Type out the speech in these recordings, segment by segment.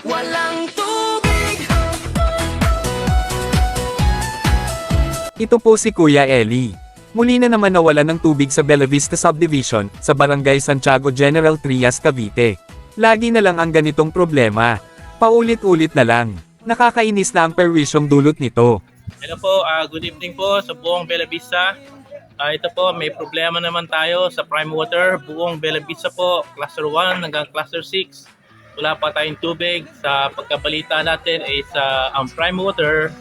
Walang tubig. Ito po si Kuya Eli. Muli na naman nawalan ng tubig sa Bella Vista Subdivision, sa Barangay Santiago General Trias, Cavite. Lagi na lang ang ganitong problema. Paulit-ulit na lang. Nakakainis na ang perwisyong dulot nito. Hello po, good evening po sa buong Bella Vista. Ito po, may problema naman tayo sa Prime Water. Buong Bella Vista po, Cluster 1 hanggang Cluster 6. Wala pa tayong tubig. Sa pagkabalita natin ay ang Prime Water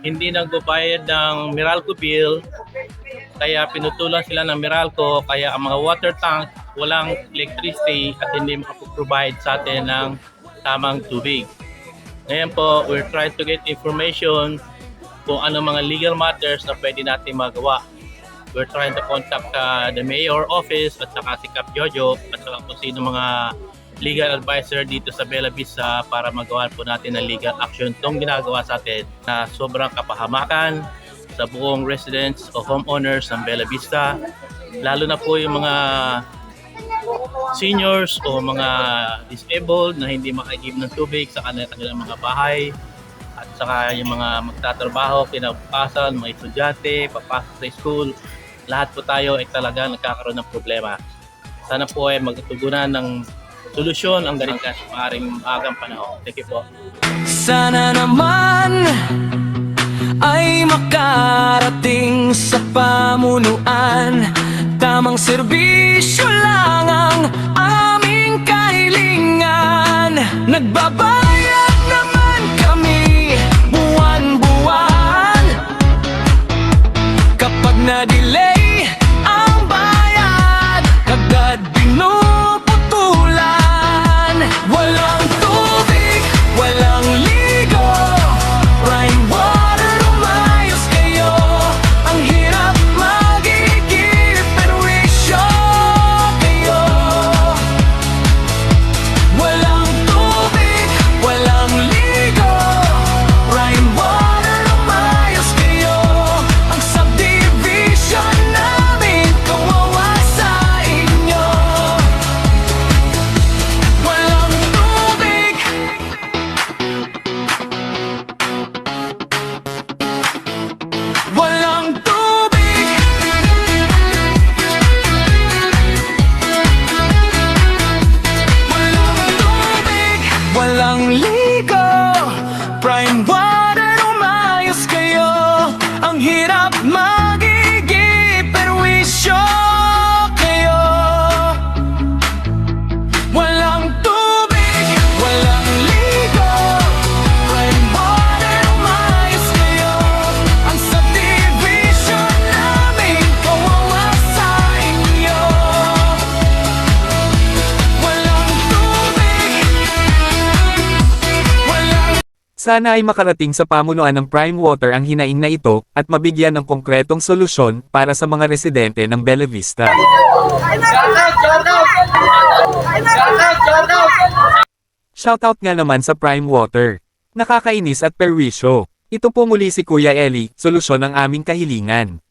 hindi nagbabayad ng Meralco bill. Kaya pinutulan sila ng Meralco. Kaya ang mga water tank walang electricity at hindi makapag-provide sa atin ng tamang tubig. Ngayon po, we're trying to get information kung ano mga legal matters na pwede natin magawa. We're trying to contact the mayor office at saka si Cap Jojo at saka kung sino mga legal advisor dito sa Bella Vista para magawa po natin ng legal action itong ginagawa sa atin na sobrang kapahamakan sa buong residents o homeowners ng Bella Vista. Lalo na po yung mga seniors o mga disabled na hindi makaigib ng tubig sa kanilang mga bahay. At saka yung mga magtatrabaho, kinabukasan, mga estudyante, papasok sa school, lahat po tayo ay talaga nagkakaroon ng problema. Sana po ay magtugunan ng solusyon ang ganito sa maaaring maagang panahon. Thank you po. Sana naman ay makarating sa pamunuan. Tamang serbisyo lang ang aming kahilingan. Nagbabayad naman kami buwan-buwan. Kapag na-delay ang bayad, agad pinuputulan. Walang tubig, walang ligo. Prime Water, umayos kayo. Ang hirap magigip, pero wisyo kayo. Walang tubig, walang ligo. Prime Water, umayos kayo. Ang subdivision namin kawawa sa inyo. Walang tubig. Walang tubig. Walang tubig. Walang ligo. Prime Water, umayos kayo. Ang hirap magigip, pero wisyo kayo. Walang tubig, walang ligo. Prime Water, umayos kayo. Ang subdivision namin kawawa sa inyo. Walang tubig. Walang Sana ay makarating sa pamunuan ng Prime Water ang hinaing na ito, at mabigyan ng konkretong solusyon para sa mga residente ng Bella Vista. Shoutout nga naman sa Prime Water. Nakakainis at perwisyo. Ito po muli si Kuya Eli, solusyon ng aming kahilingan.